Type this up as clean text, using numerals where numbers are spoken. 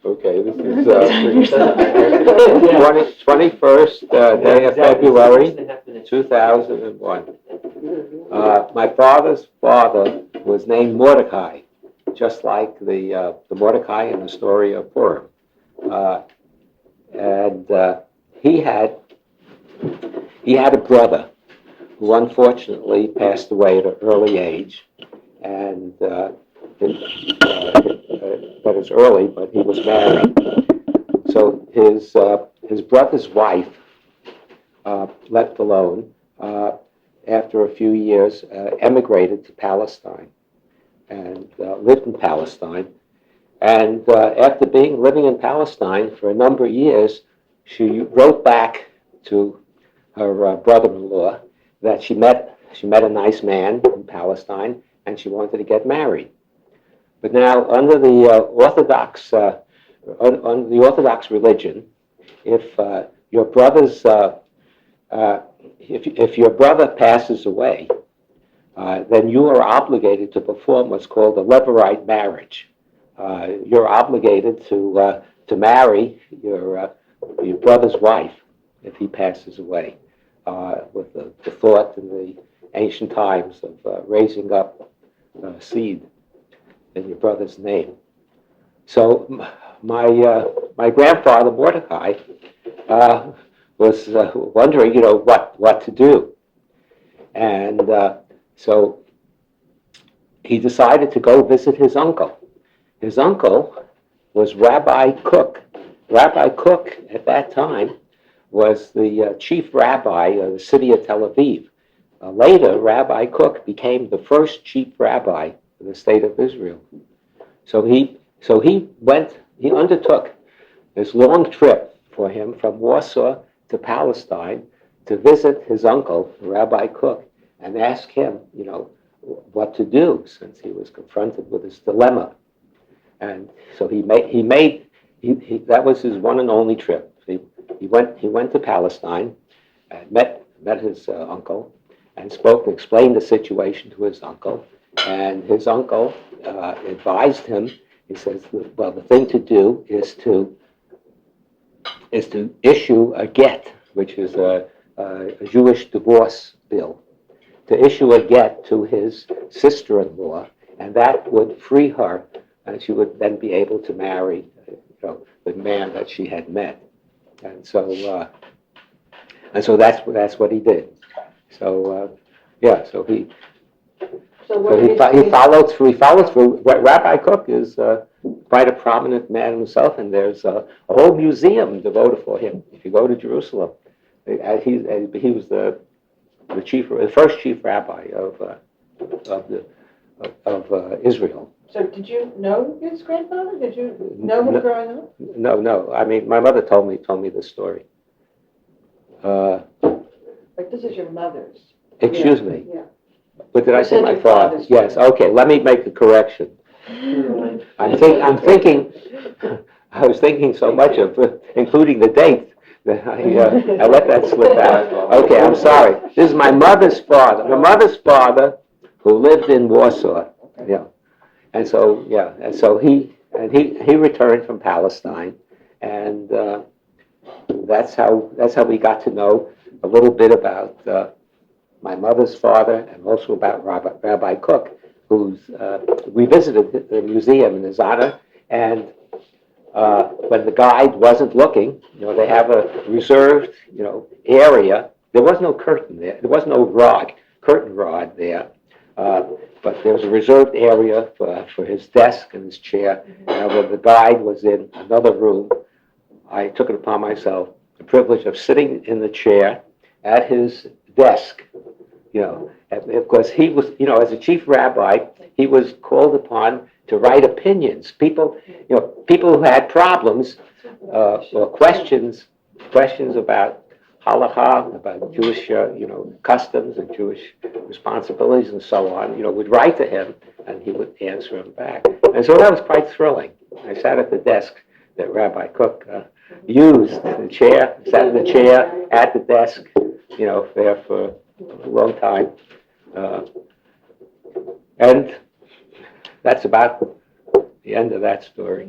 Okay, this is 21st day of February, 2001. My father's father was named Mordecai, just like the Mordecai in the story of Purim. And he had a brother who unfortunately passed away at an early age, and that is early, but he was married. So his brother's wife, left alone, after a few years, emigrated to Palestine and lived in Palestine. And after living in Palestine for a number of years, she wrote back to her brother-in-law that she met a nice man in Palestine, and she wanted to get married. But now, under the Orthodox religion, if your brother's if your brother passes away, then you are obligated to perform what's called a levirate marriage. You're obligated to marry your brother's wife if he passes away, with the thought in the ancient times of raising up seed in your brother's name. So my grandfather Mordecai was wondering, what to do, and so he decided to go visit his uncle. His uncle was Rabbi Cook. Rabbi Cook at that time was the chief rabbi of the city of Tel Aviv. Later, Rabbi Cook became the first chief rabbi of the state of Israel. So he undertook this long trip for him from Warsaw to Palestine to visit his uncle, Rabbi Cook, and ask him, what to do, since he was confronted with this dilemma. And so that was his one and only trip. He went to Palestine and met his uncle and explained the situation to his uncle. And his uncle advised him. He says, well, the thing to do is to issue a get, which is a Jewish divorce bill, to issue a get to his sister-in-law, and that would free her, and she would then be able to marry the man that she had met. And so that's what he did. So he followed through. Rabbi Cook is quite a prominent man himself, and there's a whole museum devoted for him. If you go to Jerusalem, he was the first chief rabbi of Israel. So did you know his grandfather? Did you know him growing up? No. I mean, my mother told me this story. Like, this is your mother's. Excuse me. Yeah. But did I say my father's? Yes. Okay. Let me make the correction. I'm thinking. I was thinking so much of including the date that I let that slip out. Okay. I'm sorry. This is my mother's father. My mother's father, who lived in Warsaw. Yeah. And so he returned from Palestine, and that's how we got to know a little bit about my mother's father, and also about Rabbi Cook, we visited the museum in his honor. And when the guide wasn't looking, they have a reserved area. There was no curtain there. There was no curtain rod there. But there was a reserved area for his desk and his chair. And when the guide was in another room, I took it upon myself the privilege of sitting in the chair at his desk, because he was, as a chief rabbi, he was called upon to write opinions. People who had problems or questions about halakha, about Jewish, customs and Jewish responsibilities and so on, would write to him, and he would answer them back. And so that was quite thrilling. I sat at the desk that Rabbi Cook used, the chair, sat in the chair at the desk, there for a long time. And that's about the end of that story.